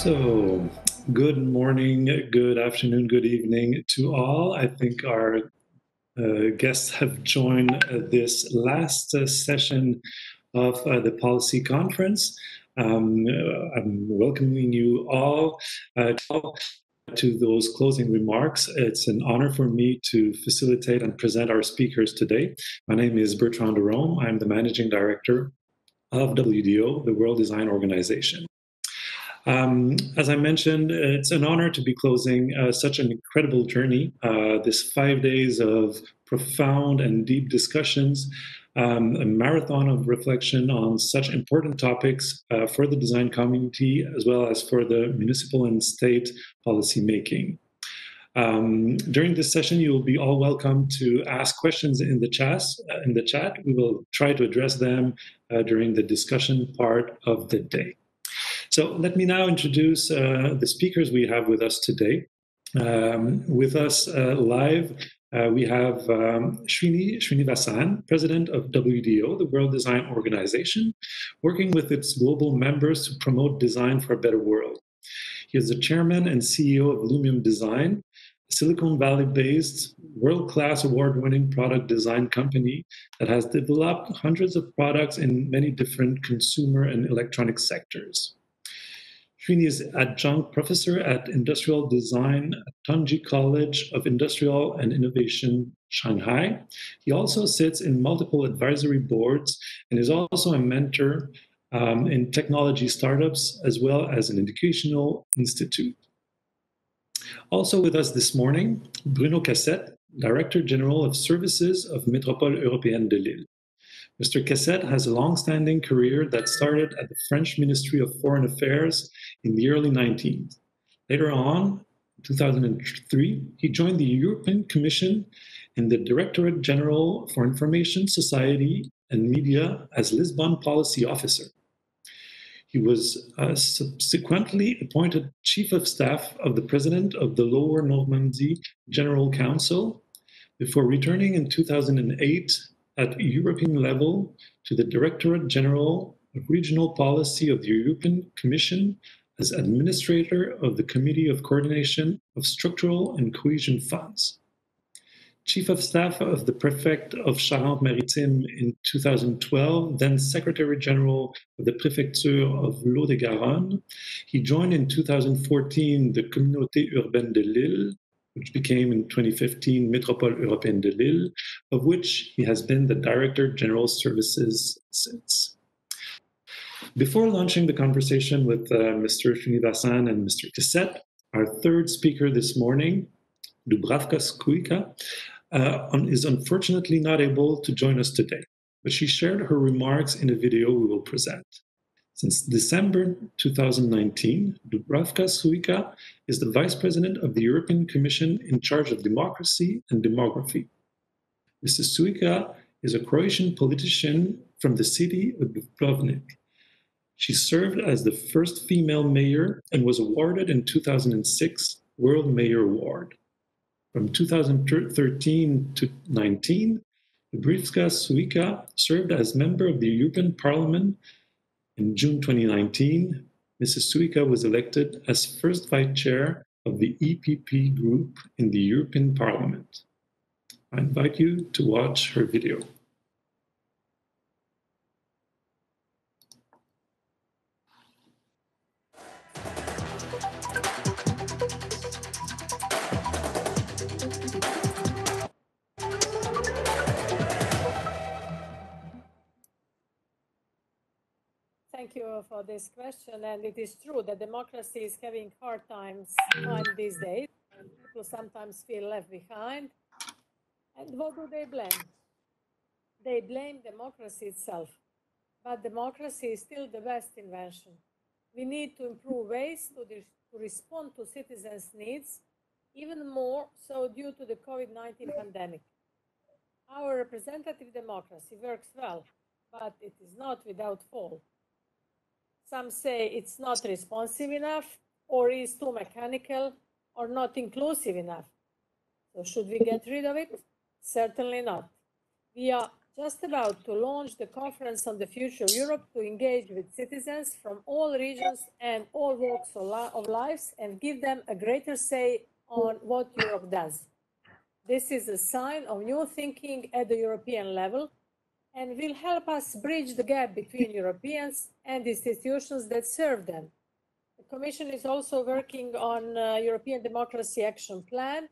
So, good morning, good afternoon, good evening to all. I think our guests have joined this last session of the policy conference. I'm welcoming you all to those closing remarks. It's an honor for me to facilitate and present our speakers today. My name is Bertrand Derome. I'm the Managing Director of WDO, the World Design Organization. As I mentioned, it's an honor to be closing such an incredible journey, this 5 days of profound and deep discussions, a marathon of reflection on such important topics for the design community, as well as for the municipal and state policymaking. During this session, you will be all welcome to ask questions in the chat. We will try to address them during the discussion part of the day. So let me now introduce the speakers we have with us today. With us live, we have Srinivasan, President of WDO, the World Design Organization, working with its global members to promote design for a better world. He is the Chairman and CEO of Lumium Design, a Silicon Valley-based, world-class award-winning product design company that has developed hundreds of products in many different consumer and electronic sectors. Srini is adjunct professor at industrial design at Tongji College of Industrial and Innovation, Shanghai. He also sits in multiple advisory boards and is also a mentor in technology startups, as well as an educational institute. Also with us this morning, Bruno Cassette, Director General of Services of Métropole Européenne de Lille. Mr. Cassette has a long-standing career that started at the French Ministry of Foreign Affairs in the early 19th. Later on, in 2003, he joined the European Commission in the Directorate General for Information, Society and Media as Lisbon Policy Officer. He was subsequently appointed Chief of Staff of the President of the Lower Normandy General Council before returning in 2008 at European level to the Directorate General of Regional Policy of the European Commission as Administrator of the Committee of Coordination of Structural and Cohesion Funds. Chief of Staff of the Prefect of Charente-Maritime in 2012, then Secretary General of the Prefecture of Lot-et-Garonne. He joined in 2014 the Communauté Urbaine de Lille, which became in 2015 Métropole Européenne de Lille, of which he has been the Director General Services since. Before launching the conversation with Mr. Srinivasan and Mr. Cassette, our third speaker this morning, Dubravka Suica, is unfortunately not able to join us today, but she shared her remarks in a video we will present. Since December 2019, Dubravka Suica is the Vice President of the European Commission in charge of democracy and demography. Mrs. Suica is a Croatian politician from the city of Dubrovnik. She served as the first female mayor and was awarded in 2006 World Mayor Award. From 2013 to 19, Dubravka Suica served as member of the European Parliament. In June 2019, Mrs. Suica was elected as first vice chair of the EPP group in the European Parliament. I invite you to watch her video. Thank you for this question, and it is true that democracy is having hard times these days. People sometimes feel left behind. And what do they blame? They blame democracy itself. But democracy is still the best invention. We need to improve ways to respond to citizens' needs, even more so due to the COVID-19 pandemic. Our representative democracy works well, but it is not without fault. Some say it's not responsive enough, or is too mechanical, or not inclusive enough. So should we get rid of it? Certainly not. We are just about to launch the Conference on the Future of Europe to engage with citizens from all regions and all walks of lives and give them a greater say on what Europe does. This is a sign of new thinking at the European level and will help us bridge the gap between Europeans and institutions that serve them. The Commission is also working on a European Democracy Action Plan.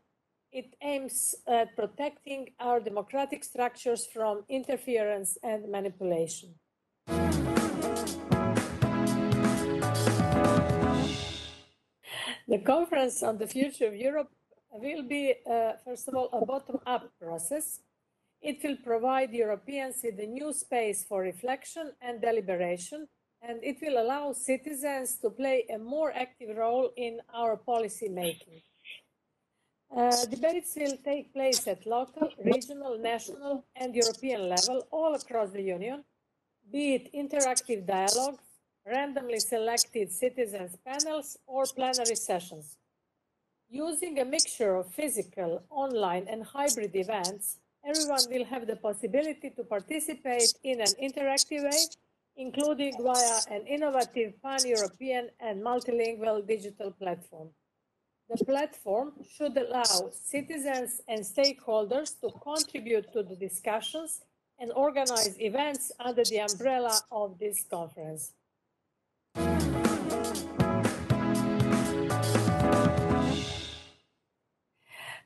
It aims at protecting our democratic structures from interference and manipulation. The Conference on the Future of Europe will be, first of all, a bottom-up process. It will provide Europeans with a new space for reflection and deliberation, and it will allow citizens to play a more active role in our policy making. Debates will take place at local, regional, national, and European level all across the Union, be it interactive dialogues, randomly selected citizens panels, or plenary sessions. Using a mixture of physical, online, and hybrid events, everyone will have the possibility to participate in an interactive way, including via an innovative pan-European and multilingual digital platform. The platform should allow citizens and stakeholders to contribute to the discussions and organize events under the umbrella of this conference.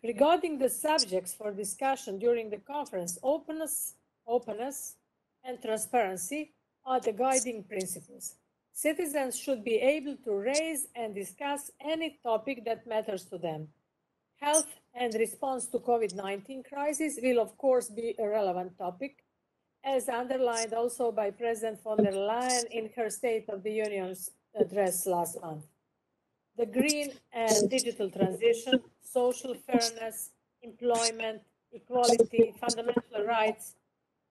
Regarding the subjects for discussion during the conference, openness and transparency are the guiding principles. Citizens should be able to raise and discuss any topic that matters to them. Health and response to COVID-19 crisis will, of course, be a relevant topic, as underlined also by President von der Leyen in her State of the Union's address last month. The green and digital transition, social fairness, employment, equality, fundamental rights,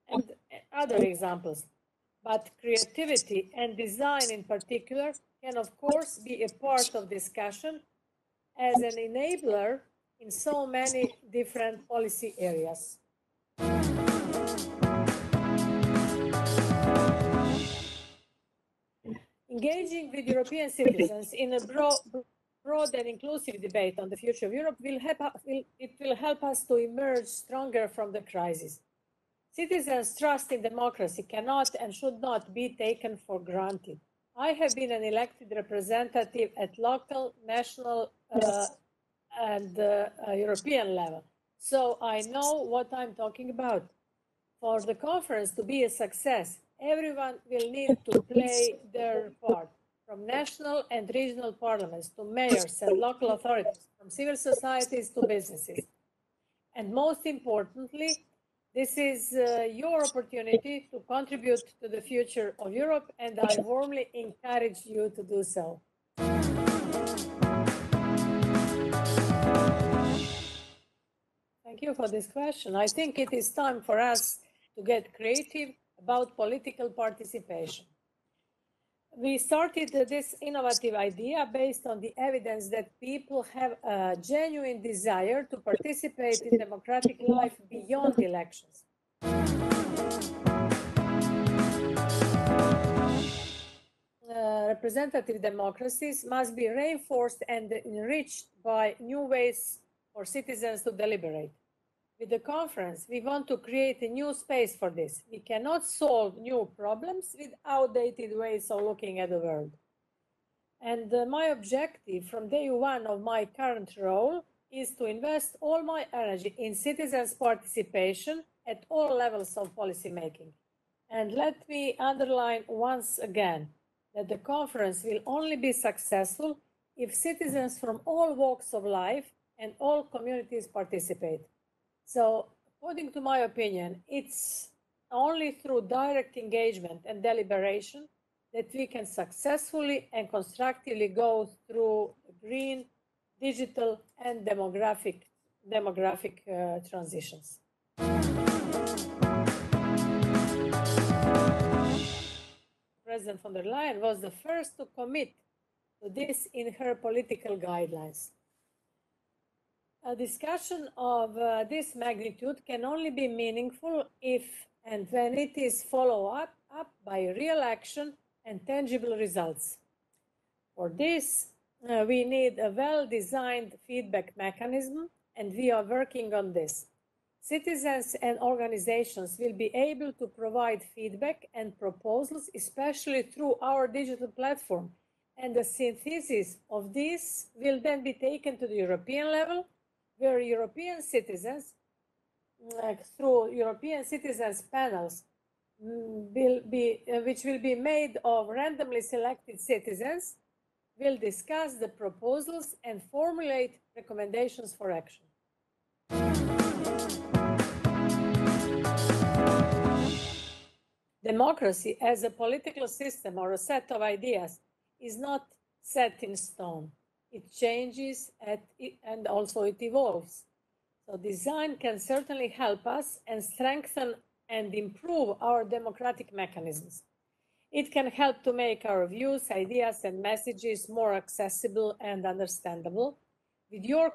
and other examples. But creativity and design in particular can, of course, be a part of discussion as an enabler in so many different policy areas. Engaging with European citizens in a broad and inclusive debate on the future of Europe will help us to emerge stronger from the crisis. Citizens' trust in democracy cannot and should not be taken for granted. I have been an elected representative at local, national, and European level, so I know what I'm talking about. For the conference to be a success, everyone will need to play their part, from national and regional parliaments to mayors and local authorities, from civil societies to businesses. And most importantly, this is your opportunity to contribute to the future of Europe, and I warmly encourage you to do so. Thank you for this question. I think it is time for us to get creative about political participation. We started this innovative idea based on the evidence that people have a genuine desire to participate in democratic life beyond elections. Representative democracies must be reinforced and enriched by new ways for citizens to deliberate. With the conference, we want to create a new space for this. We cannot solve new problems with outdated ways of looking at the world. And my objective from day one of my current role is to invest all my energy in citizens' participation at all levels of policymaking. And let me underline once again that the conference will only be successful if citizens from all walks of life and all communities participate. So, according to my opinion, it's only through direct engagement and deliberation that we can successfully and constructively go through green, digital, and demographic transitions. President von der Leyen was the first to commit to this in her political guidelines. A discussion of this magnitude can only be meaningful if and when it is followed up by real action and tangible results. For this, we need a well-designed feedback mechanism, and we are working on this. Citizens and organizations will be able to provide feedback and proposals, especially through our digital platform. And the synthesis of this will then be taken to the European level, where European citizens, through European citizens panels, which will be made of randomly selected citizens, will discuss the proposals and formulate recommendations for action. Democracy as a political system or a set of ideas is not set in stone. It changes and also it evolves. So design can certainly help us and strengthen and improve our democratic mechanisms. It can help to make our views, ideas, and messages more accessible and understandable. With your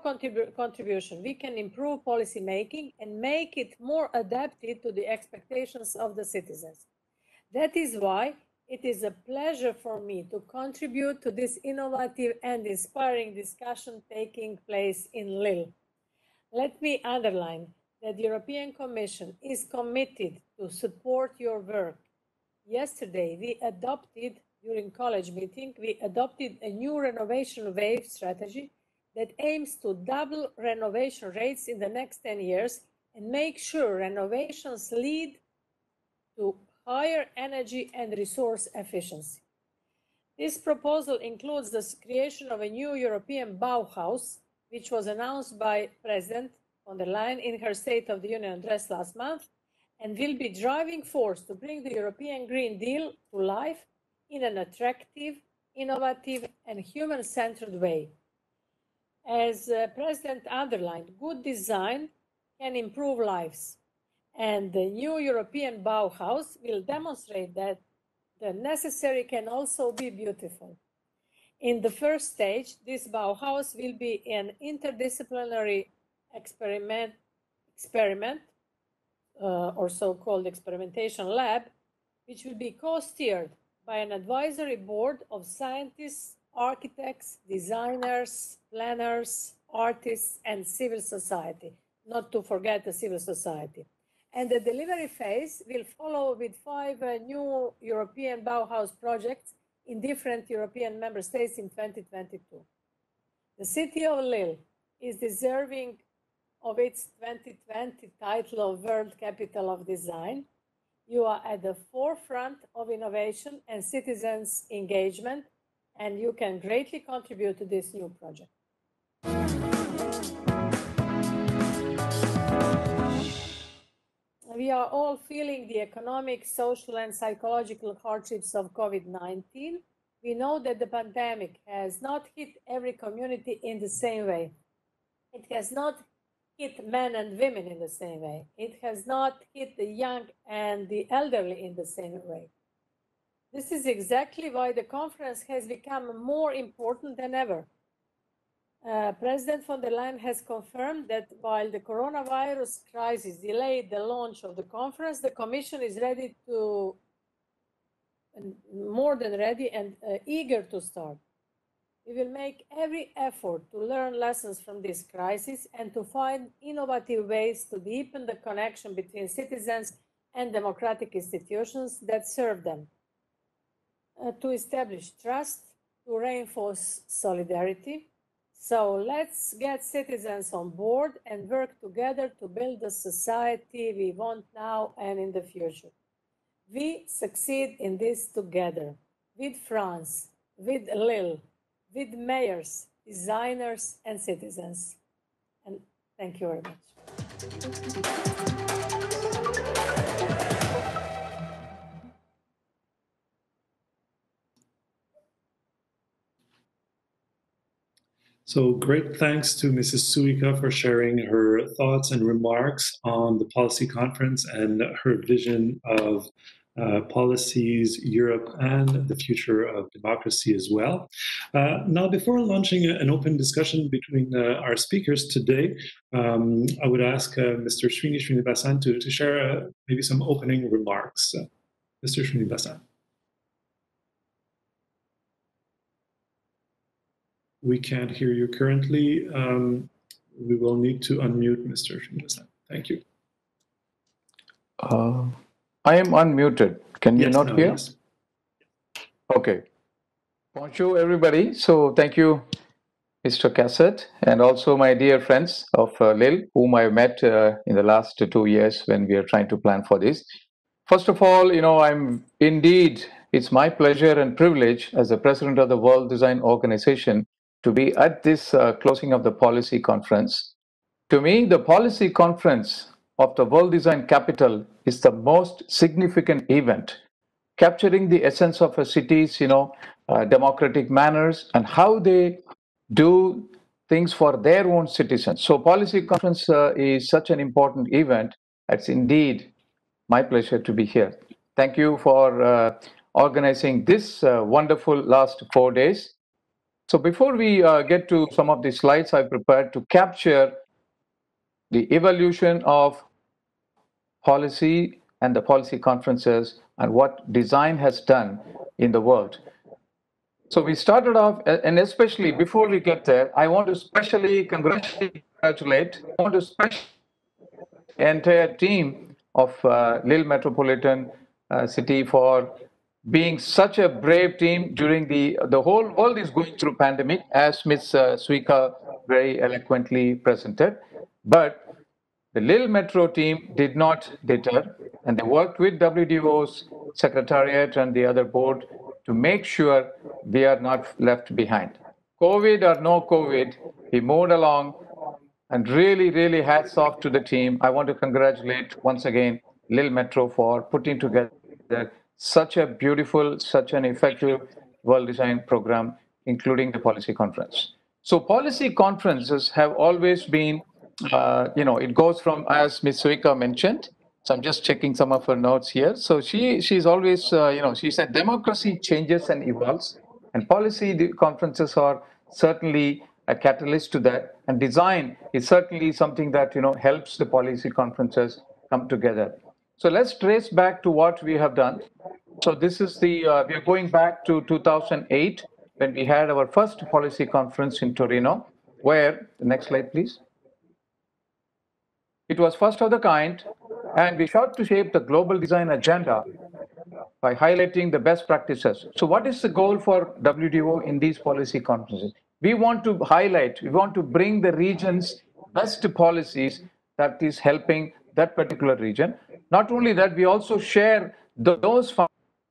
contribution, we can improve policy making and make it more adapted to the expectations of the citizens. That is why it is a pleasure for me to contribute to this innovative and inspiring discussion taking place in Lille. Let me underline that the European Commission is committed to support your work. Yesterday, during college meeting, we adopted a new renovation wave strategy that aims to double renovation rates in the next 10 years and make sure renovations lead to higher energy and resource efficiency. This proposal includes the creation of a new European Bauhaus, which was announced by President von der Leyen in her State of the Union address last month, and will be driving force to bring the European Green Deal to life in an attractive, innovative, and human-centered way. As President underlined, good design can improve lives, and the new European Bauhaus will demonstrate that the necessary can also be beautiful. In the first stage, this Bauhaus will be an interdisciplinary experiment or so-called experimentation lab, which will be co-steered by an advisory board of scientists, architects, designers, planners, artists, and civil society, not to forget the civil society. And the delivery phase will follow with 5 new European Bauhaus projects in different European member states in 2022. The city of Lille is deserving of its 2020 title of World Capital of Design. You are at the forefront of innovation and citizens' engagement, and you can greatly contribute to this new project. We are all feeling the economic, social, and psychological hardships of COVID-19. We know that the pandemic has not hit every community in the same way. It has not hit men and women in the same way. It has not hit the young and the elderly in the same way. This is exactly why the conference has become more important than ever. President von der Leyen has confirmed that while the coronavirus crisis delayed the launch of the conference, the Commission is ready to, more than ready and eager to start. We will make every effort to learn lessons from this crisis and to find innovative ways to deepen the connection between citizens and democratic institutions that serve them, to establish trust, to reinforce solidarity. So let's get citizens on board and work together to build the society we want now and in the future. We succeed in this together, with France, with Lille, with mayors, designers, and citizens. And thank you very much. So great thanks to Mrs. Suica for sharing her thoughts and remarks on the policy conference and her vision of policies, Europe, and the future of democracy as well. Now, before launching an open discussion between our speakers today, I would ask Mr. Srinivasan to share maybe some opening remarks. Mr. Srinivasan. We can't hear you currently. We will need to unmute Mr. Srinivasan. Thank you. I am unmuted. Can you not hear? Yes. Okay. Bonjour, everybody. So thank you, Mr. Cassette, and also my dear friends of Lille, whom I met in the last 2 years when we are trying to plan for this. First of all, it's my pleasure and privilege as the president of the World Design Organization to be at this closing of the policy conference. To me, the policy conference of the World Design Capital is the most significant event, capturing the essence of a city's, democratic manners and how they do things for their own citizens. So policy conference is such an important event. It's indeed my pleasure to be here. Thank you for organizing this wonderful last 4 days. So before we get to some of the slides I prepared to capture the evolution of policy and the policy conferences and what design has done in the world. So we started off, and especially before we get there, I want to specially congratulate the entire team of Lille Metropolitan City for being such a brave team during the whole world is going through pandemic, as Ms. Suica very eloquently presented. But the Lille Metro team did not deter, and they worked with WDO's secretariat and the other board to make sure we are not left behind. COVID or no COVID, we moved along, and really, really hats off to the team. I want to congratulate once again Lille Metro for putting together such a beautiful, such an effective world design program, including the policy conference. So policy conferences have always been, it goes from, as Ms. Suica mentioned, so I'm just checking some of her notes here. So she's always, she said democracy changes and evolves, and policy conferences are certainly a catalyst to that. And design is certainly something that, helps the policy conferences come together. So let's trace back to what we have done. So this is we are going back to 2008 when we had our first policy conference in Torino, where, the next slide, please. It was first of the kind, and we sought to shape the global design agenda by highlighting the best practices. So what is the goal for WDO in these policy conferences? We want to highlight, we want to bring the region's best policies that is helping that particular region. Not only that, we also share those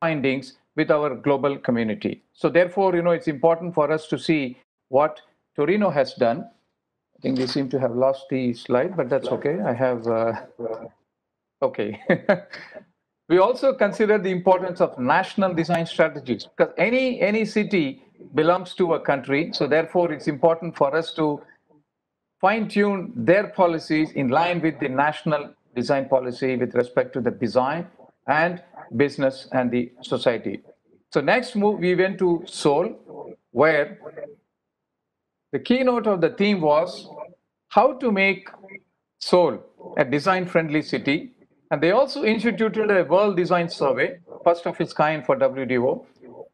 findings with our global community. So therefore, it's important for us to see what Torino has done. I think we seem to have lost the slide, but that's okay. I have, okay. We also consider the importance of national design strategies, because any city belongs to a country. So therefore, it's important for us to fine-tune their policies in line with the national design policy with respect to the design and business and the society. So next move, we went to Seoul, where the keynote of the theme was how to make Seoul a design-friendly city. And they also instituted a World Design Survey, first of its kind for WDO,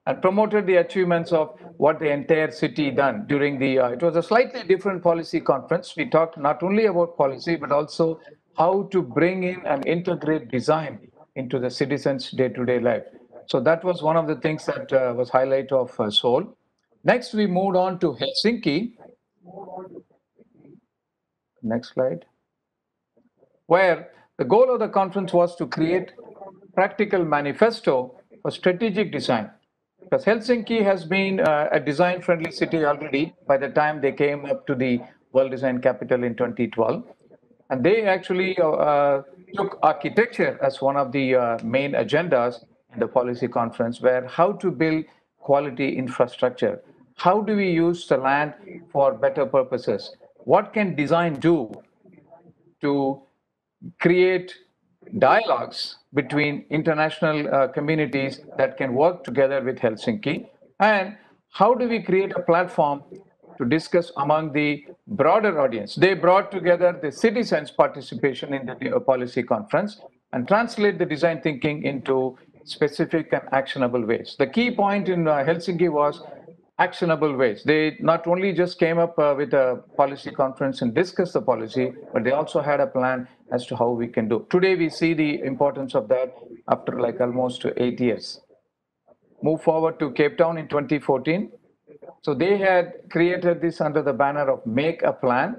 and promoted the achievements of what the entire city done during the, it was a slightly different policy conference. We talked not only about policy, but also how to bring in and integrate design into the citizens' day-to-day life. So that was one of the things that was highlight of Seoul. Next, we moved on to Helsinki. Next slide. Where the goal of the conference was to create practical manifesto for strategic design. Because Helsinki has been a design-friendly city already by the time they came up to the World Design Capital in 2012. And they actually took architecture as one of the main agendas in the policy conference, where how to build quality infrastructure. How do we use the land for better purposes? What can design do to create dialogues between international communities that can work together with Helsinki, and how do we create a platform to discuss among the broader audience. They brought together the citizens' participation in the policy conference and translate the design thinking into specific and actionable ways. The key point in Helsinki was actionable ways. They not only just came up with a policy conference and discussed the policy, but they also had a plan as to how we can do. Today, we see the importance of that after like almost 8 years. Move forward to Cape Town in 2014. So they had created this under the banner of Make a Plan,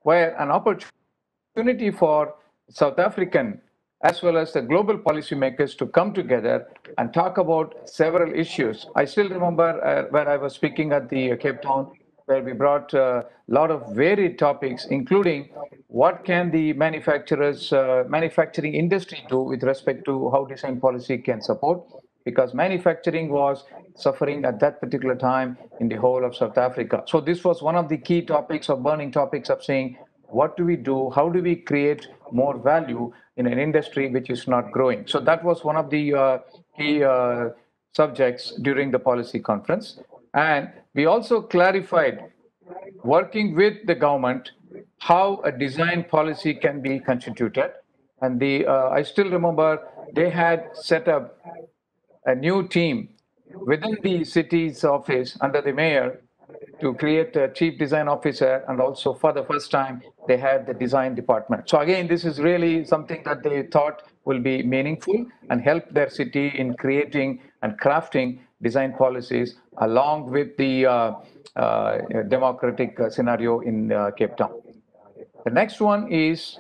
where an opportunity for South African as well as the global policymakers to come together and talk about several issues. I still remember where I was speaking at the Cape Town, where we brought a lot of varied topics, including what can the manufacturing industry do with respect to how design policy can support, because manufacturing was suffering at that particular time in the whole of South Africa. So this was one of the key topics of burning topics of saying, what do we do? How do we create more value in an industry which is not growing? So that was one of the key subjects during the policy conference. And we also clarified, working with the government, how a design policy can be constituted. And I still remember they had set up a new team within the city's office under the mayor to create a chief design officer, and also for the first time they had the design department. So again, this is really something that they thought will be meaningful and help their city in creating and crafting design policies along with the democratic scenario in Cape Town. The next one is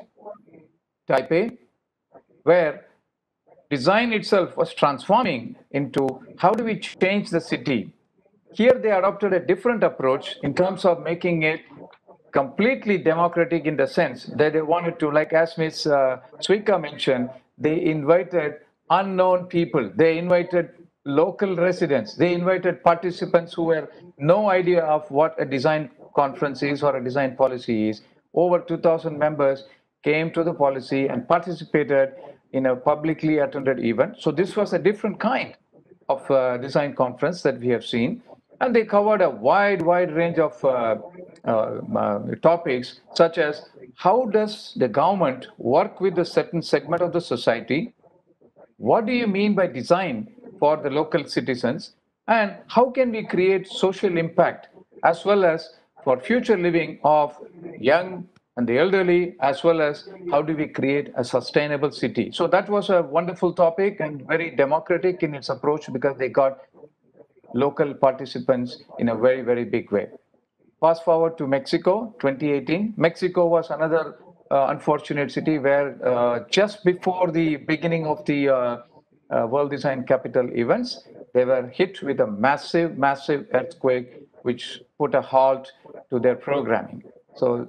Taipei, where design itself was transforming into how do we change the city. Here they adopted a different approach in terms of making it completely democratic, in the sense that they wanted to, like as Ms. Suica mentioned, they invited unknown people, they invited local residents, they invited participants who had no idea of what a design conference is or a design policy is. Over 2,000 members came to the policy and participated in a publicly attended event. So this was a different kind of design conference that we have seen. And they covered a wide range of topics, such as how does the government work with a certain segment of the society? What do you mean by design for the local citizens? And how can we create social impact as well as for future living of young and the elderly, as well as how do we create a sustainable city? So that was a wonderful topic and very democratic in its approach, because they got local participants in a very big way. Fast forward to Mexico, 2018. Mexico was another unfortunate city where just before the beginning of the World Design Capital events, they were hit with a massive earthquake, which put a halt to their programming. So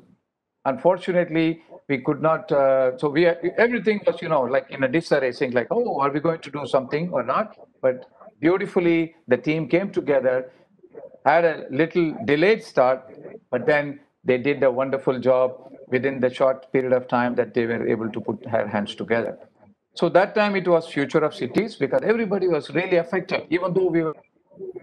unfortunately, we could not, everything was, like in a disarray, saying like, oh, are we going to do something or not? But beautifully, the team came together, had a little delayed start, but then they did a wonderful job within the short period of time that they were able to put their hands together. So that time it was Future of Cities, because everybody was really affected. Even though we were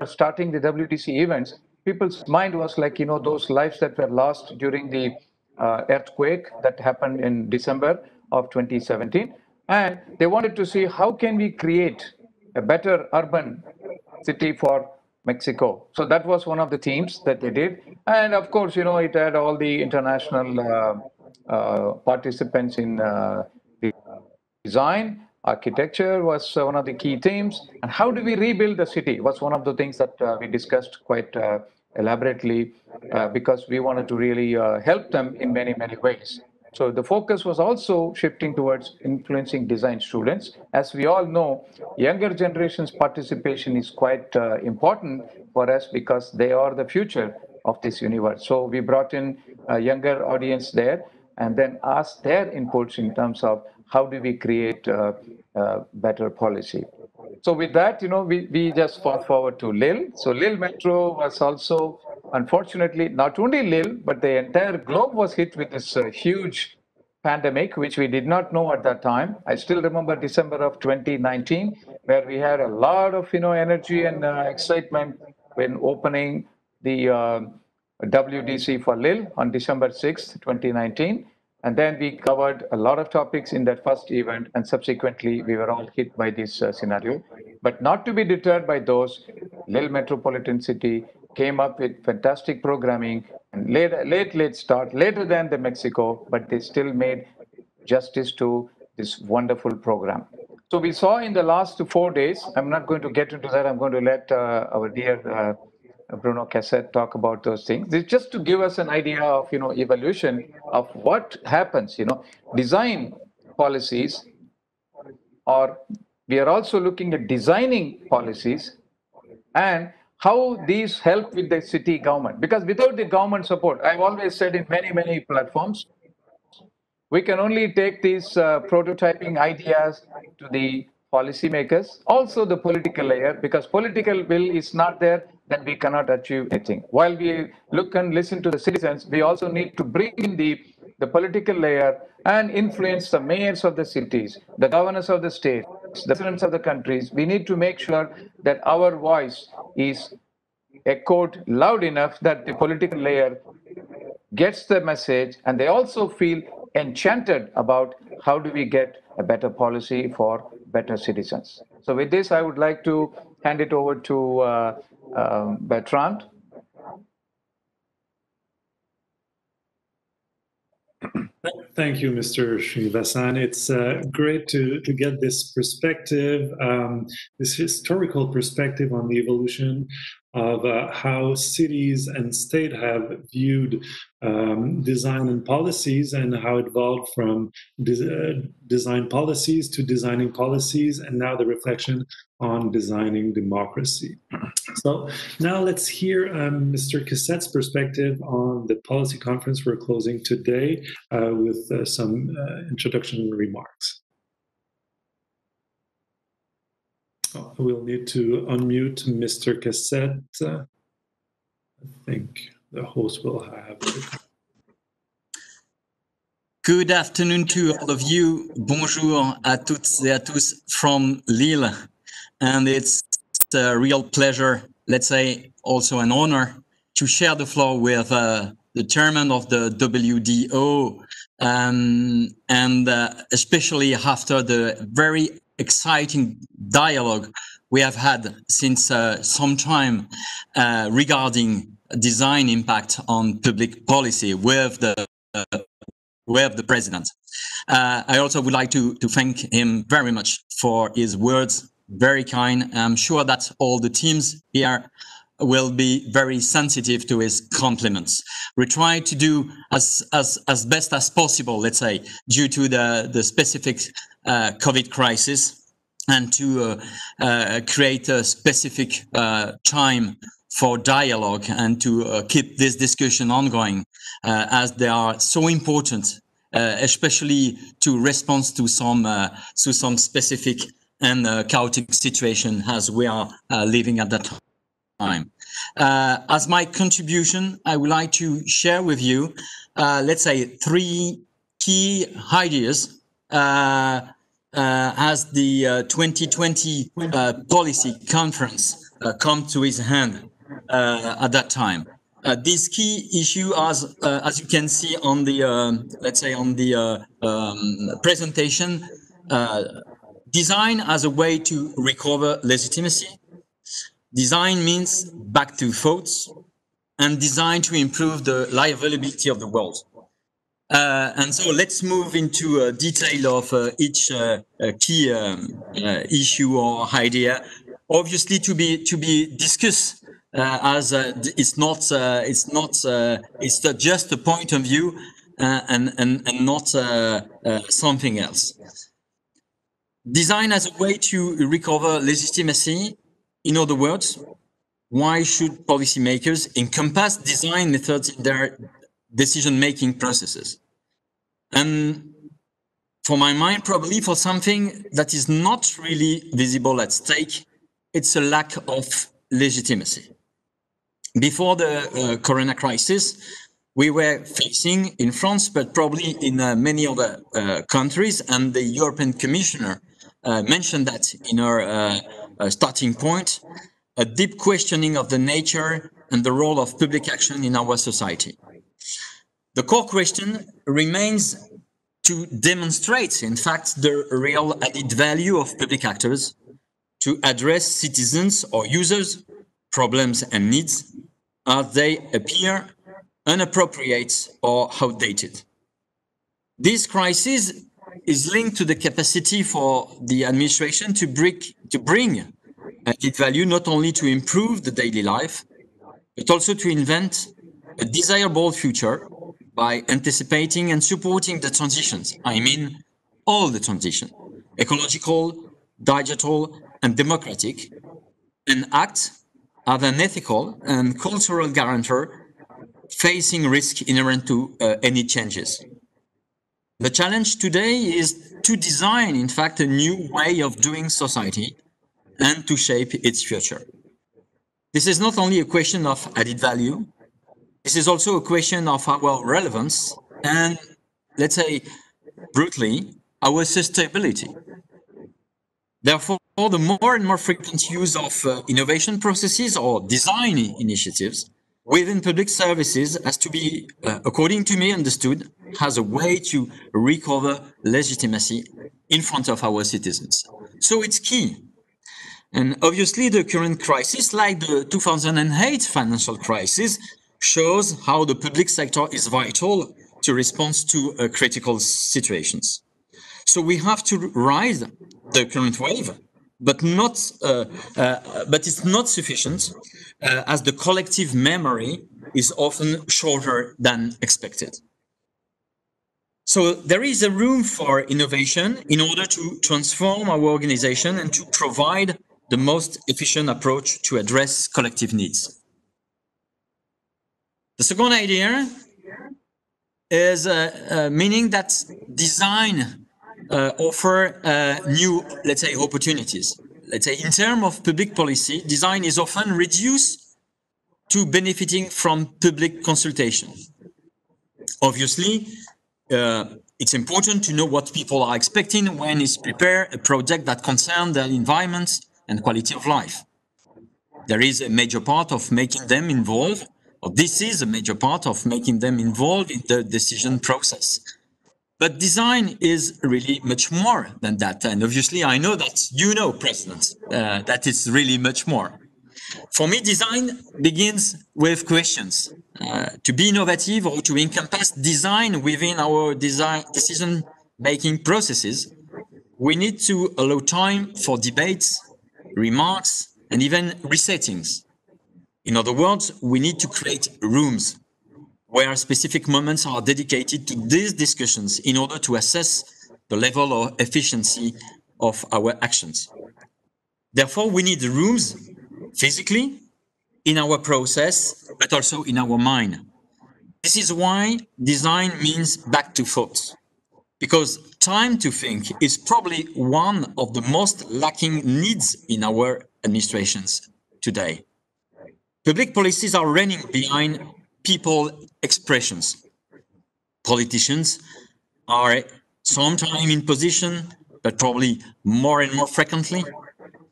starting the WDC events, people's mind was like, those lives that were lost during the earthquake that happened in December of 2017. And they wanted to see how can we create a better urban city for Mexico. So that was one of the themes that they did. And of course, it had all the international participants in design. Architecture was one of the key themes. And how do we rebuild the city was one of the things that we discussed quite elaborately, because we wanted to really help them in many ways. So the focus was also shifting towards influencing design students. As we all know, younger generation's participation is quite important for us, because they are the future of this universe. So we brought in a younger audience there and then asked their inputs in terms of how do we create better policy. So with that, we just fast forward to Lille. So Lille Metro was also, unfortunately, not only Lille, but the entire globe was hit with this huge pandemic, which we did not know at that time. I still remember December of 2019, where we had a lot of energy and excitement when opening the WDC for Lille on December 6th, 2019. And then we covered a lot of topics in that first event, and subsequently we were all hit by this scenario. But not to be deterred by those, Lille Metropolitan City came up with fantastic programming and late start, later than the Mexico, but they still made justice to this wonderful program. So we saw in the last 4 days, I'm not going to get into that, I'm going to let our dear Bruno Cassette talk about those things. It's just to give us an idea of evolution of what happens. Design policies, or we are also looking at designing policies and how these help with the city government. Because without the government support, I've always said in many platforms, we can only take these prototyping ideas to the policymakers, also the political layer, because political will is not there, then we cannot achieve anything. While we look and listen to the citizens, we also need to bring in the political layer and influence the mayors of the cities, the governors of the states, the presidents of the countries. We need to make sure that our voice is echoed loud enough that the political layer gets the message, and they also feel enchanted about how do we get a better policy for better citizens. So with this, I would like to hand it over to Bertrand. Thank you, Mr. Srinivasan. It's great to get this perspective, this historical perspective on the evolution of how cities and state have viewed design and policies, and how it evolved from design policies to designing policies, and now the reflection on designing democracy. So now let's hear Mr. Cassette's perspective on the policy conference we're closing today with some introduction remarks. Oh, we'll need to unmute Mr. Cassette. I think the host will have it. Good afternoon to all of you. Bonjour à toutes et à tous from Lille. And it's a real pleasure, let's say also an honor, to share the floor with the chairman of the WDO, and especially after the very exciting dialogue we have had since some time regarding design impact on public policy with the president. I also would like to thank him very much for his words, very kind. I'm sure that all the teams here will be very sensitive to his compliments. We try to do as best as possible, let's say, due to the specific COVID crisis, and to create a specific time for dialogue and to keep this discussion ongoing, as they are so important, especially to respond to some specific and chaotic situation as we are living at that time. As my contribution, I would like to share with you, let's say, 3 key ideas as the 2020 policy conference come to its hand at that time. This key issue, as you can see on the let's say on the presentation, design as a way to recover legitimacy. Design means back to thoughts, and design to improve the livability of the world. And so let's move into a detail of each key issue or idea. Obviously, to be discussed, as it's just a point of view and not something else. Design as a way to recover legitimacy. In other words, why should policymakers encompass design methods in their decision-making processes? And for my mind, probably for something that is not really visible at stake, it's a lack of legitimacy. Before the corona crisis, we were facing in France, but probably in many other countries. And the European Commissioner mentioned that in her starting point, a deep questioning of the nature and the role of public action in our society. The core question remains to demonstrate, in fact, the real added value of public actors to address citizens or users' problems and needs as they appear inappropriate or outdated. This crisis is linked to the capacity for the administration to bring added value, not only to improve the daily life, but also to invent a desirable future by anticipating and supporting the transitions. I mean, all the transition, ecological, digital, and democratic, and act as an ethical and cultural guarantor facing risk inherent to any changes. The challenge today is to design, in fact, a new way of doing society and to shape its future. This is not only a question of added value, this is also a question of our relevance and, let's say, brutally, our sustainability. Therefore, the more and more frequent use of innovation processes or design initiatives within public services has to be, according to me, understood as a way to recover legitimacy in front of our citizens. So it's key. And obviously, the current crisis, like the 2008 financial crisis, shows how the public sector is vital to respond to critical situations. So we have to ride the current wave, but it's not sufficient, as the collective memory is often shorter than expected. So there is a room for innovation in order to transform our organization and to provide the most efficient approach to address collective needs. The second idea is meaning that design offer new, let's say, opportunities. Let's say in terms of public policy, design is often reduced to benefiting from public consultation. Obviously, it's important to know what people are expecting when it's prepare a project that concerns their environment and quality of life. There is a major part of making them involved, or this is a major part of making them involved in the decision process. But design is really much more than that. And obviously, I know that you know, President, that it's really much more. For me, design begins with questions. To be innovative or to encompass design within our decision-making processes, we need to allow time for debates, remarks, and even resettings. In other words, we need to create rooms where specific moments are dedicated to these discussions in order to assess the level of efficiency of our actions. Therefore, we need rooms physically in our process, but also in our mind. This is why design means back to thought, because time to think is probably one of the most lacking needs in our administrations today. Public policies are running behind people expressions. Politicians are sometimes in position, but probably more and more frequently,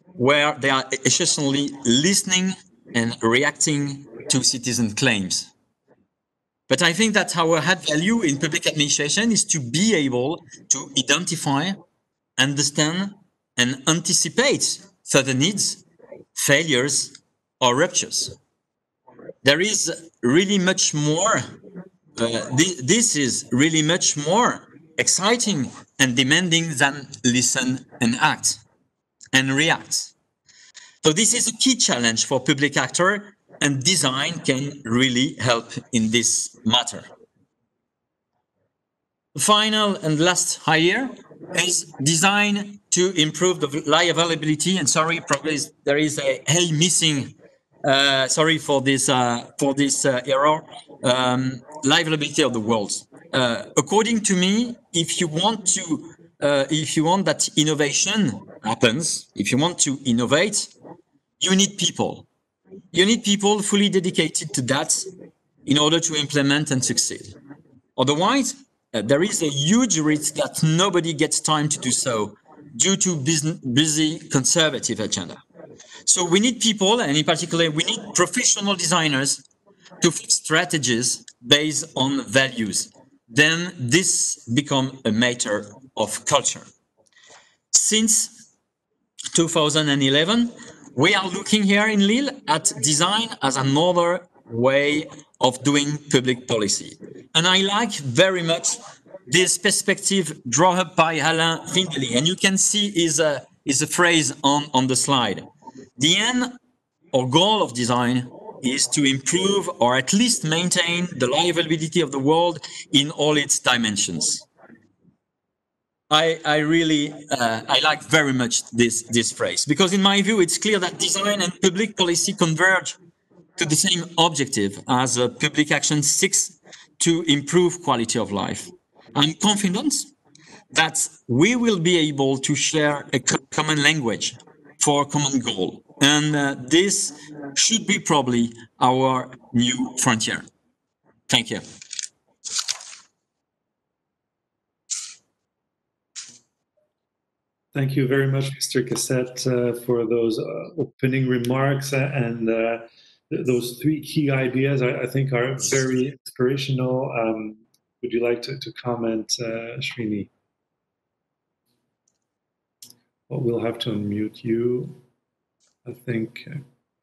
where they are essentially listening and reacting to citizen claims. But I think that our added value in public administration is to be able to identify, understand, and anticipate further needs, failures, or ruptures. There is really much more, this is really much more exciting and demanding than listen and act and react. So this is a key challenge for public actor, and design can really help in this matter. The final and last idea is design to improve the reliability, and sorry, probably there is a hey missing. Sorry for this error. Livability of the world. According to me, if you want that innovation happens, if you want to innovate, you need people. You need people fully dedicated to that in order to implement and succeed. Otherwise, there is a huge risk that nobody gets time to do so due to busy conservative agenda. So we need people, and in particular, we need professional designers to fix strategies based on values. Then this becomes a matter of culture. Since 2011, we are looking here in Lille at design as another way of doing public policy. And I like very much this perspective drawn up by Alain Findley. And you can see is a phrase on the slide. The end or goal of design is to improve or at least maintain the livability of the world in all its dimensions. I really I like very much this phrase, because in my view it's clear that design and public policy converge to the same objective as public action seeks to improve quality of life. I'm confident that we will be able to share a common language for a common goal, and this should be probably our new frontier. Thank you. Thank you very much, Mr. Cassette, for those opening remarks and those three key ideas I think are very inspirational. Would you like to comment, Srini? Well, we'll have to unmute you. I think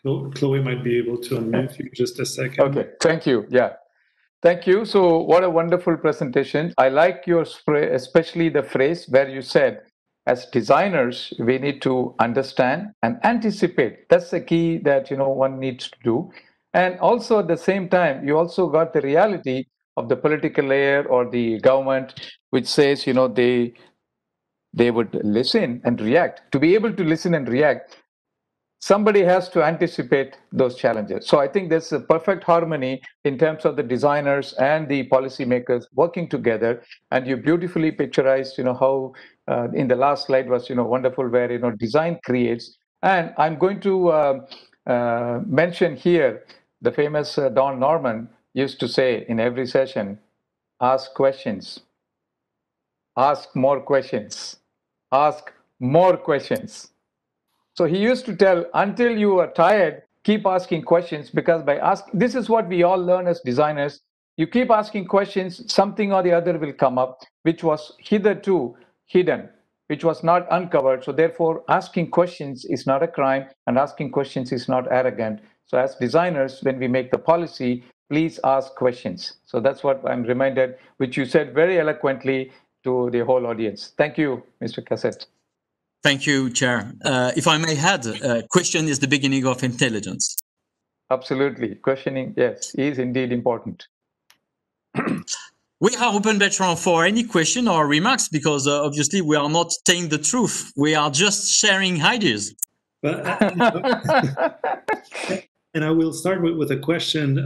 Chloe might be able to unmute you just a second. Okay, thank you. Yeah. Thank you. So what a wonderful presentation. I like your especially the phrase where you said, as designers, we need to understand and anticipate. That's the key that one needs to do. And also at the same time, you also got the reality of the political layer or the government, which says they would listen and react. To be able to listen and react, somebody has to anticipate those challenges. So I think there's a perfect harmony in terms of the designers and the policymakers working together. And you beautifully picturized, how in the last slide was, wonderful, where, design creates. And I'm going to mention here the famous Don Norman used to say in every session, ask questions, ask more questions, ask more questions. So he used to tell, until you are tired, keep asking questions, because by asking, this is what we all learn as designers. You keep asking questions, something or the other will come up, which was hitherto hidden, which was not uncovered. So therefore, asking questions is not a crime, and asking questions is not arrogant. So as designers, when we make the policy, please ask questions. So that's what I'm reminded, which you said very eloquently to the whole audience. Thank you, Mr. Cassette. Thank you, Chair. If I may add, question is the beginning of intelligence. Absolutely. Questioning, yes, is indeed important. We are open, Bertrand, for any question or remarks, because obviously we are not telling the truth. We are just sharing ideas. And I will start with a question.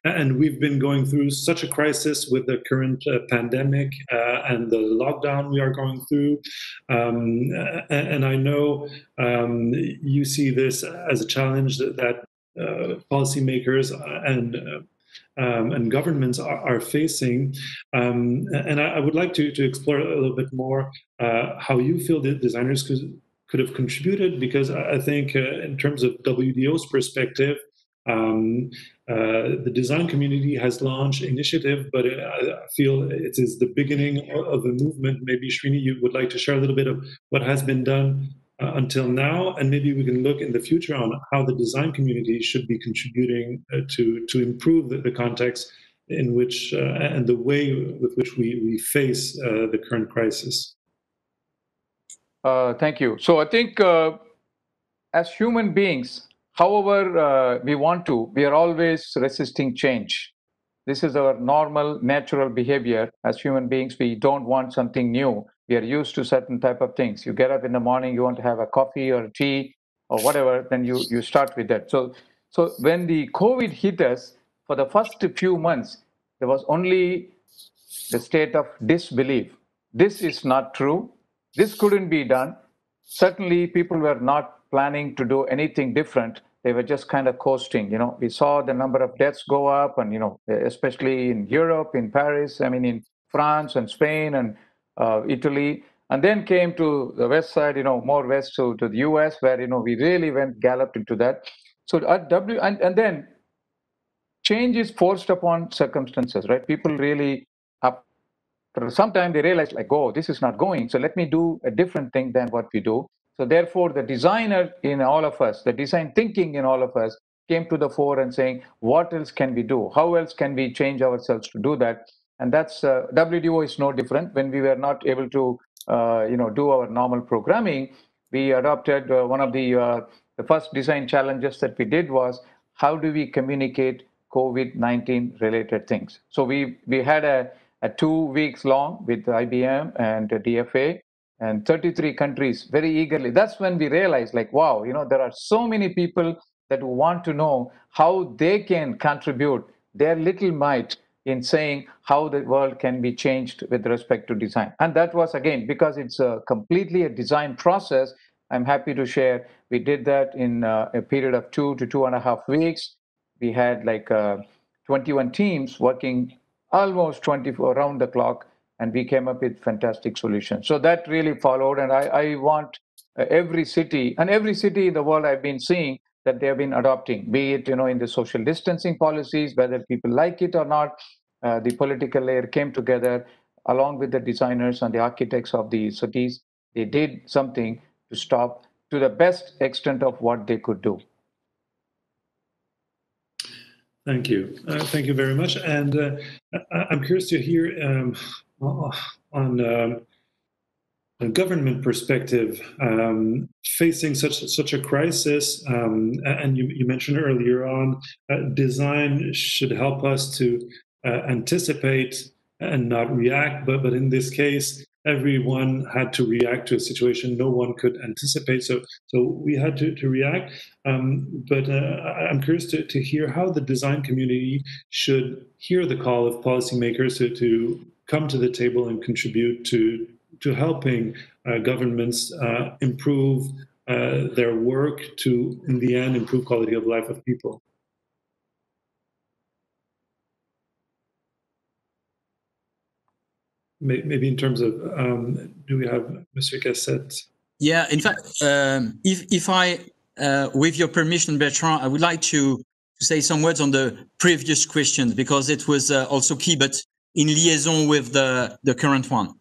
And we've been going through such a crisis with the current pandemic and the lockdown we are going through. And I know you see this as a challenge that policymakers and governments are facing. And I would like to explore a little bit more how you feel that designers could have contributed, because I think in terms of WDO's perspective, the design community has launched initiative, but I feel it is the beginning of a movement. Maybe Srini, you would like to share a little bit of what has been done until now, and maybe we can look in the future on how the design community should be contributing to improve the context in which and the way with which we face the current crisis. Thank you. So I think as human beings, however we want to, we are always resisting change. This is our normal, natural behavior. As human beings, we don't want something new. We are used to certain type of things. You get up in the morning, you want to have a coffee or a tea or whatever, then you start with that. So when the COVID hit us, for the first few months, there was only the state of disbelief. This is not true. This couldn't be done. Certainly, people were not planning to do anything different. they were just kind of coasting. We saw the number of deaths go up, and especially in Europe, in Paris, I mean, in France and Spain and Italy, and then came to the west side, more west to the US, where we really galloped into that. So at and then change is forced upon circumstances, right? People really, after some time, they realize, like, oh, this is not going, so let me do a different thing than what we do. So therefore, the designer in all of us, the design thinking in all of us, came to the fore and saying, what else can we do? How else can we change ourselves to do that? And that's WDO is no different. When we were not able to, do our normal programming, we adopted one of the first design challenges that we did was, how do we communicate COVID-19 related things? So we had a 2 weeks long with IBM and DFA and 33 countries very eagerly. That's when we realized, like, wow, there are so many people that want to know how they can contribute their little mite in saying how the world can be changed with respect to design. And that was, again, because it's completely a design process. I'm happy to share we did that in a period of 2 to 2.5 weeks. We had like 21 teams working almost 24 around the clock, and we came up with fantastic solutions. So that really followed, and I want every city in the world I've been seeing that they have been adopting, be it in the social distancing policies, whether people like it or not. The political layer came together along with the designers and the architects of the cities. They did something to stop to the best extent of what they could do. Thank you. Thank you very much. And I'm curious to hear on a government perspective, facing such a crisis, and you mentioned earlier on, design should help us to anticipate and not react, but in this case, everyone had to react to a situation no one could anticipate. So we had to react. But I'm curious to hear how the design community should hear the call of policymakers to come to the table and contribute to helping governments improve their work to, in the end, improve quality of life of people. Maybe in terms of, do we have Mr. Cassette? Yeah, in fact, if I, with your permission, Bertrand, I would like to say some words on the previous question, because it was also key, but in liaison with the current one.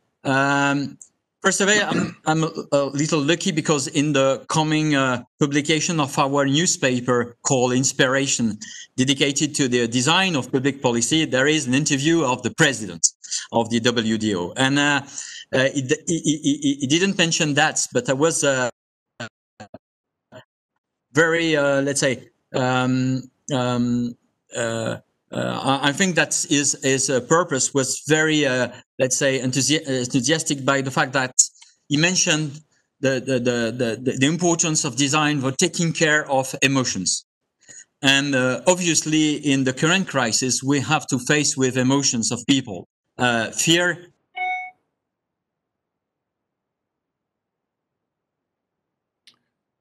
First of all, I'm a little lucky because in the coming publication of our newspaper called Inspiration, dedicated to the design of public policy, there is an interview of the president of the WDO. And he didn't mention that, but I was very, let's say, I think that his purpose was very, let's say, enthusiastic by the fact that he mentioned the importance of design for taking care of emotions. And obviously, in the current crisis, we have to face with emotions of people. Fear.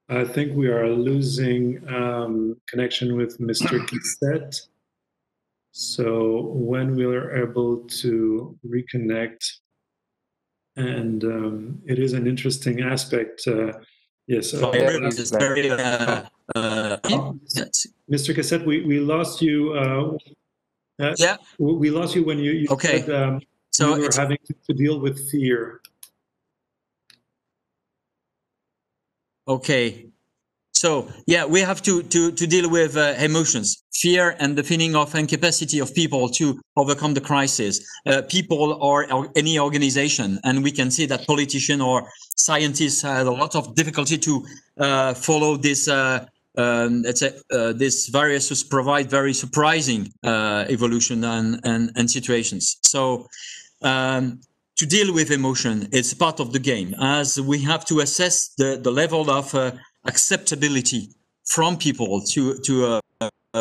I think we are losing connection with Mr. Cassette. So when we are able to reconnect, and it is an interesting aspect. Yes. Mr. Cassette, we lost you. Yeah. We lost you when you okay. said so you were having to deal with fear. Okay. So, yeah, we have to deal with emotions, fear, and the feeling of incapacity of people to overcome the crisis. People or any organization, and we can see that politicians or scientists had a lot of difficulty to follow this, let's say, this virus provide very surprising evolution and situations. So, to deal with emotion, it's part of the game, as we have to assess the level of acceptability from people to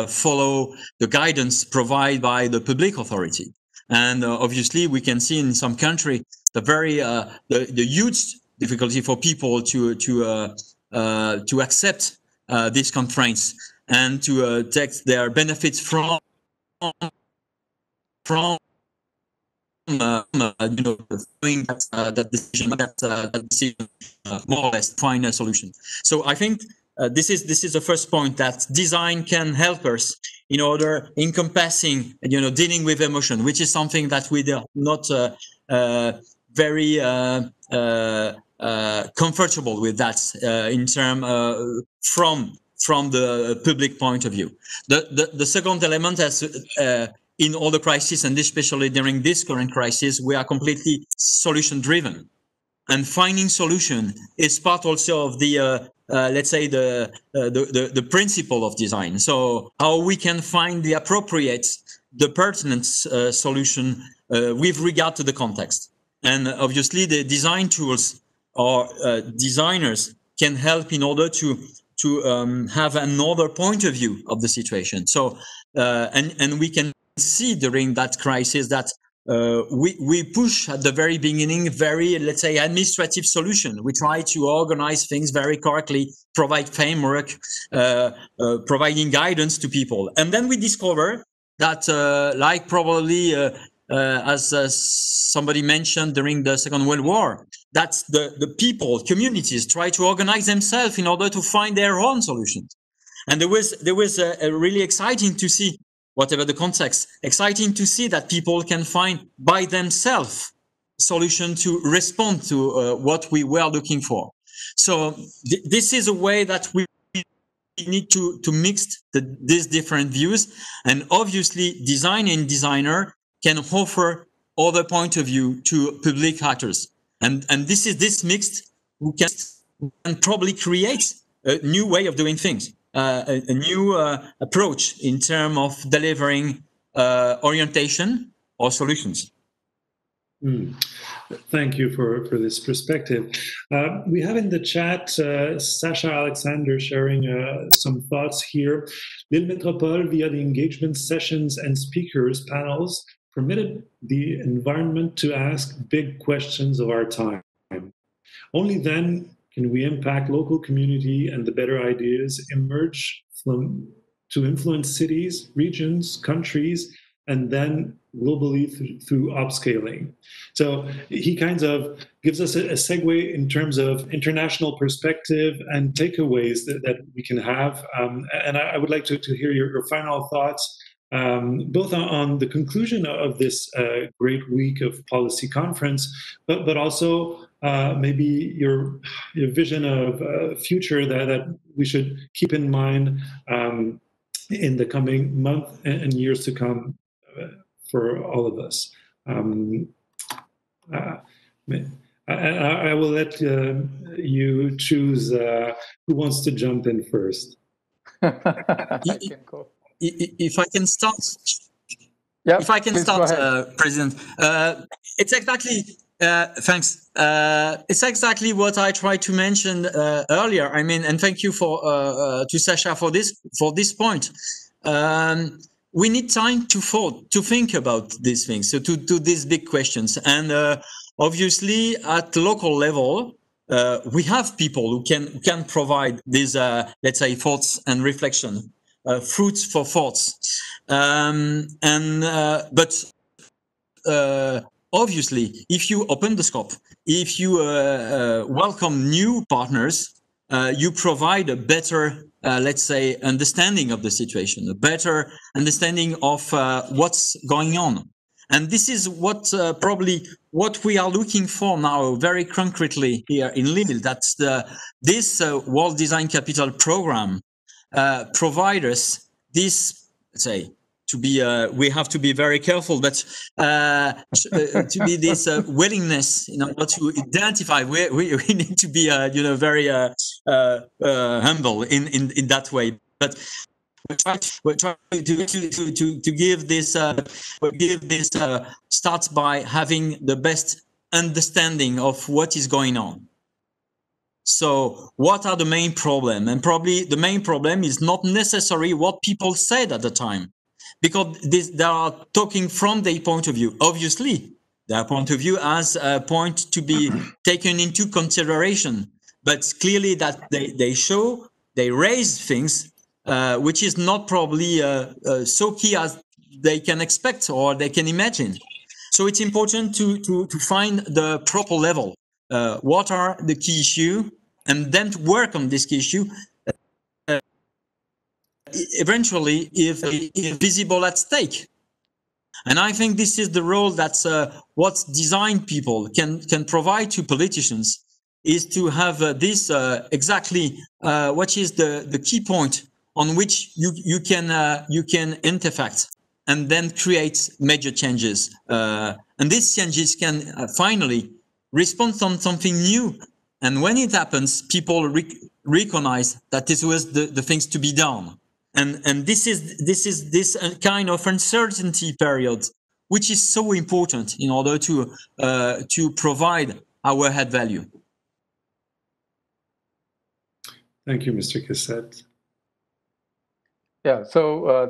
follow the guidance provided by the public authority. And obviously, we can see in some country the very the huge difficulty for people to accept these constraints and to take their benefits from doing that decision, more or less find a solution. So I think this is the first point, that design can help us in order encompassing, dealing with emotion, which is something that we are not very comfortable with that in term from the public point of view. The second element, as in all the crises, and especially during this current crisis, we are completely solution driven, and finding solution is part also of the let's say the principle of design. So how we can find the appropriate, the pertinent solution with regard to the context. And obviously the design tools or designers can help in order to have another point of view of the situation. So and we can see during that crisis that we push at the very beginning very, let's say, administrative solution. We try to organize things very correctly, provide framework, providing guidance to people. And then we discover that, like probably as somebody mentioned during the Second World War, that the people, communities try to organize themselves in order to find their own solutions. And there was a really exciting to see, whatever the context, exciting to see that people can find by themselves solution to respond to what we were looking for. So this is a way that we need to mix these different views, and obviously design and designer can offer other point of view to public actors, and this mixed who can probably create a new way of doing things. A new approach in terms of delivering orientation or solutions. Thank you for this perspective. We have in the chat Sasha Alexander sharing some thoughts here. Lille Metropole, via the engagement sessions and speakers panels, permitted the environment to ask big questions of our time. Only then can we impact local community and the better ideas emerge to influence cities, regions, countries, and then globally through upscaling. So he kind of gives us a segue in terms of international perspective and takeaways that we can have. And I would like to hear your final thoughts, both on the conclusion of this great week of policy conference, but also maybe your vision of future that we should keep in mind in the coming month and years to come for all of us. I will let you choose who wants to jump in first. If I can start, yep, if I can start, President, it's exactly. Thanks. It's exactly what I tried to mention earlier. I mean, and thank you to Sasha for this point. We need time to think about these things, so to these big questions. And obviously, at the local level, we have people who can provide these, let's say, thoughts and reflection, fruits for thoughts. But obviously, if you open the scope, if you welcome new partners, you provide a better, let's say, understanding of the situation, a better understanding of what's going on. And this is what probably what we are looking for now very concretely here in Lille. That's this World Design Capital program provide us this, let's say, to be, we have to be very careful, but to be this willingness, to identify. We need to be, very humble in that way. But we're trying to give this. Starts by having the best understanding of what is going on. So what are the main problem? And probably the main problem is not necessarily what people said at the time, because they are talking from their point of view. Obviously, their point of view as a point to be taken into consideration, but clearly that they show they raise things which is not probably so key as they can expect or they can imagine. So it's important to find the proper level. What are the key issue, and then to work on this key issue. Eventually, if it is visible at stake. And I think this is the role that what design people can provide to politicians, is to have this exactly what is the key point on which you can interact and then create major changes. And these changes can finally respond on something new. And when it happens, people recognize that this was the things to be done. And this is this kind of uncertainty period, which is so important in order to provide our add value. Thank you, Mr. Cassette. Yeah, so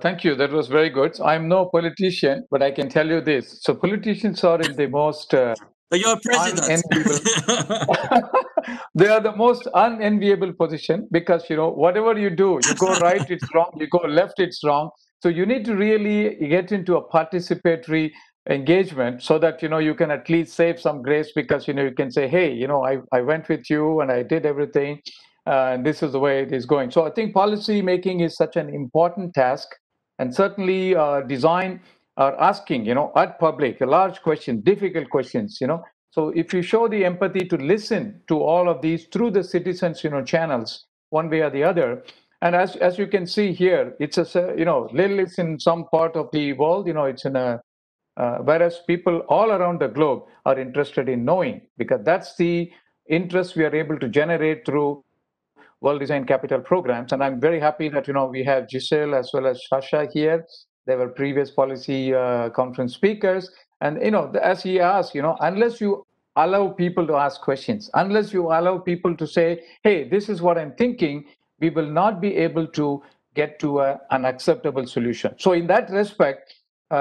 thank you. That was very good. So I'm no politician, but I can tell you this. So politicians are in the most but you're president. They are the most unenviable position, because whatever you do, you go right, it's wrong, you go left, it's wrong. So you need to really get into a participatory engagement, so that you can at least save some grace, because you can say, hey, I went with you and I did everything, and this is the way it is going. So I think policy making is such an important task, and certainly design are asking at public a large question, difficult questions. So if you show the empathy to listen to all of these through the citizens channels, one way or the other. And as you can see here, it's Lille is in some part of the world, it's in a whereas people all around the globe are interested in knowing, because that's the interest we are able to generate through World Design Capital programs. And I'm very happy that we have Giselle as well as Sasha here. They were previous policy conference speakers. And as he asked, unless you allow people to ask questions, unless you allow people to say, hey, this is what I'm thinking, we will not be able to get to an acceptable solution. So in that respect,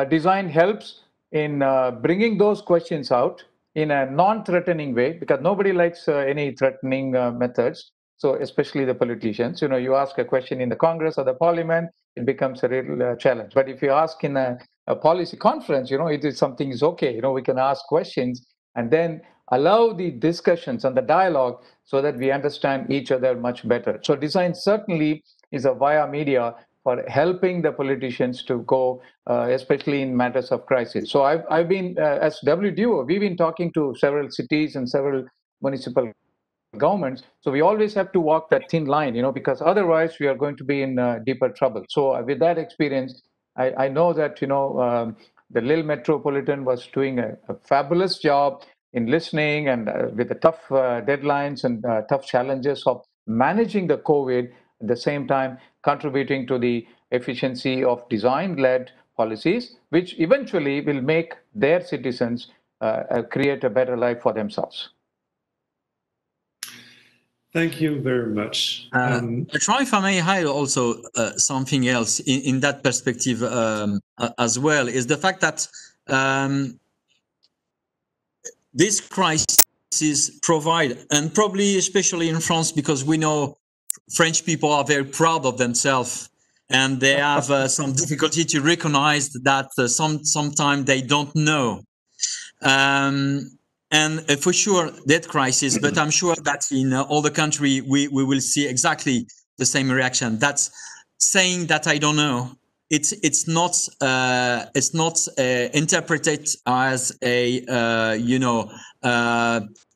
design helps in bringing those questions out in a non-threatening way, because nobody likes any threatening methods. So especially the politicians, you ask a question in the Congress or the Parliament, it becomes a real challenge. But if you ask in a policy conference, it is something is okay. We can ask questions and then allow the discussions and the dialogue, so that we understand each other much better. So design certainly is a via media for helping the politicians to go, especially in matters of crisis. So I've been, as WDO, we've been talking to several cities and several municipal governments. So we always have to walk that thin line, because otherwise we are going to be in deeper trouble. So with that experience, I know that, the Lille Metropolitan was doing a fabulous job in listening, and with the tough deadlines and tough challenges of managing the COVID, at the same time contributing to the efficiency of design-led policies, which eventually will make their citizens create a better life for themselves. Thank you very much. Try, if I may hide also something else in that perspective as well, is the fact that this crisis provide, and probably especially in France, because we know French people are very proud of themselves, and they have some difficulty to recognize that sometimes they don't know. And for sure, that crisis, but I'm sure that in all the country, we will see exactly the same reaction. That's saying that I don't know. It's not interpreted as an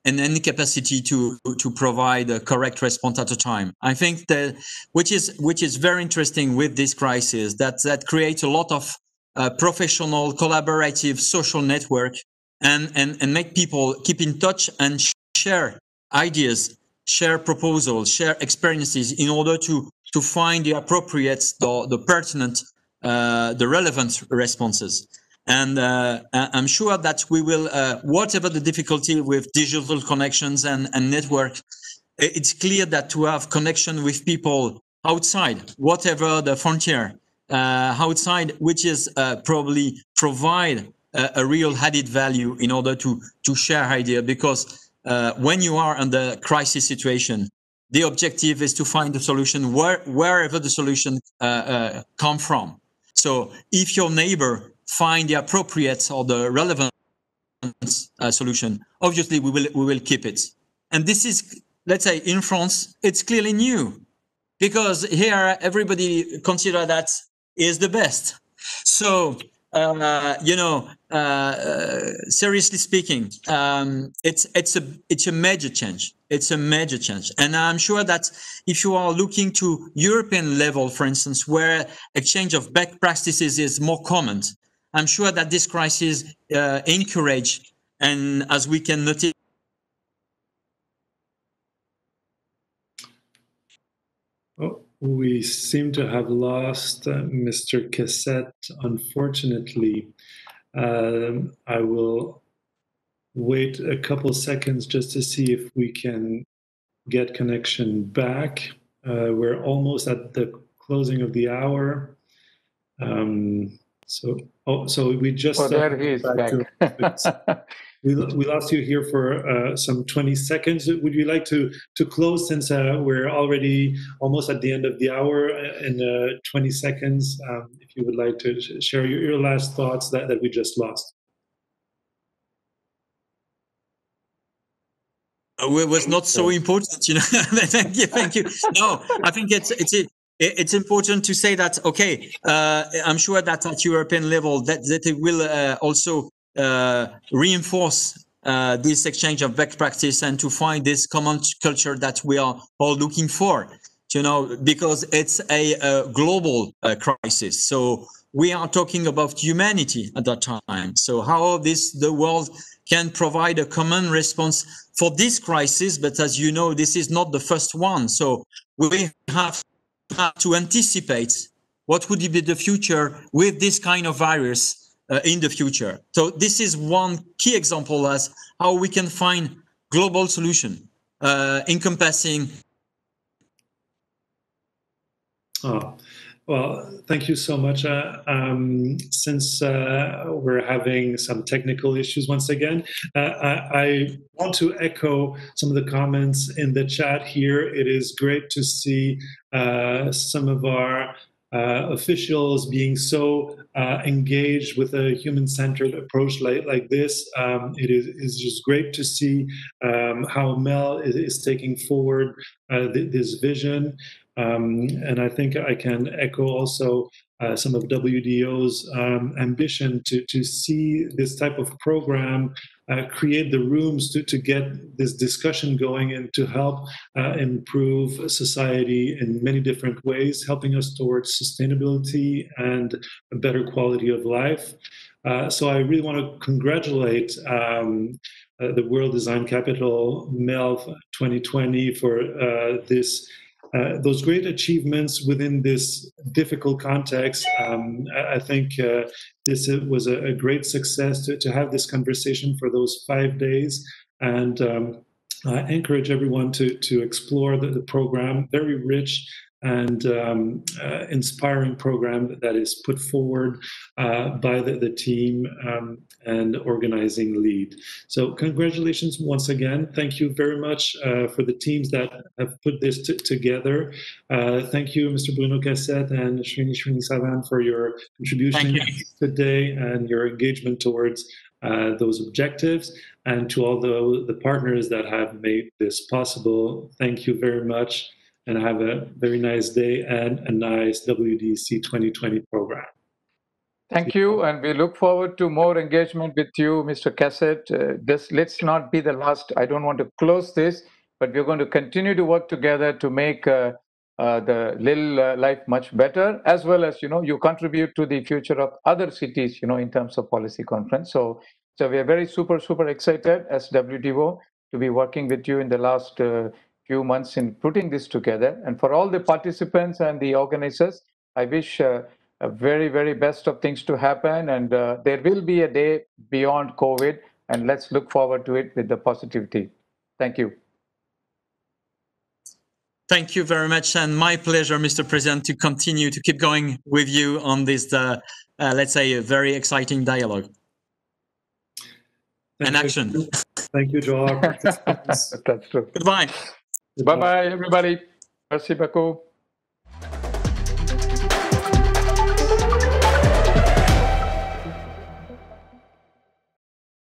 incapacity to provide a correct response at a time. I think that which is very interesting with this crisis, that creates a lot of professional, collaborative, social network. And make people keep in touch and share ideas, share proposals, share experiences in order to find the appropriate, the pertinent, the relevant responses. And I'm sure that we will, whatever the difficulty with digital connections and network, it's clear that to have connection with people outside, whatever the frontier, outside, which is probably provide a real added value in order to share idea, because when you are under crisis situation, the objective is to find the solution wherever the solution come from. So if your neighbor find the appropriate or the relevant solution, obviously we will keep it. And this is, let's say, in France, it's clearly new, because here everybody consider that is the best. So seriously speaking, it's a major change. It's a major change, and I'm sure that if you are looking to European level, for instance, where exchange of best practices is more common, I'm sure that this crisis encourage, and as we can notice. Oh, we seem to have lost Mr. Cassette, unfortunately. I will wait a couple seconds just to see if we can get connection back. We're almost at the closing of the hour. So we just... Oh, there he is back. We lost you here for some 20 seconds. Would you like to close, since we're already almost at the end of the hour, in 20 seconds, if you would like to share your last thoughts that we just lost? It was not so important, you know. Thank you. No, I think it's important to say that, okay, I'm sure that at European level that it will also reinforce this exchange of best practice, and to find this common culture that we are all looking for, you know, because it's a global crisis. So we are talking about humanity at that time. So how the world can provide a common response for this crisis, but as you know, this is not the first one. So we have to anticipate what would be the future with this kind of virus in the future. So this is one key example as how we can find global solution encompassing. Oh, well, thank you so much. Since we're having some technical issues once again, I want to echo some of the comments in the chat here. It is great to see some of our officials being so engaged with a human-centered approach like this. It is just great to see how Mel is taking forward this vision. And I think I can echo also some of WDO's ambition to see this type of program create the rooms to get this discussion going, and to help improve society in many different ways, helping us towards sustainability and a better quality of life. So I really want to congratulate the World Design Capital MELV 2020 for those great achievements within this difficult context. I think this was a great success to have this conversation for those 5 days, and I encourage everyone to explore the program. Very rich and inspiring program that is put forward by the team and organizing lead. So congratulations once again. Thank you very much for the teams that have put this together. Thank you, Mr. Bruno Cassette and Srinivasan, for your contribution today and your engagement towards those objectives, and to all the partners that have made this possible. Thank you very much, and have a very nice day and a nice WDC 2020 program. Thank you, and we look forward to more engagement with you, Mr. Cassette. Let's not be the last. I don't want to close this, but we're going to continue to work together to make the Lille life much better, as well as, you contribute to the future of other cities, in terms of policy conference. So we are very super excited as WDO to be working with you in the last few months in putting this together. And for all the participants and the organizers, I wish a very best of things to happen. And there will be a day beyond COVID, and let's look forward to it with the positivity. Thank you. Thank you very much, and my pleasure, Mr. President, to continue to keep going with you on this, let's say, a very exciting dialogue. And action. Thank you to all our participants. That's true. Goodbye. Bye-bye, everybody. Merci beaucoup.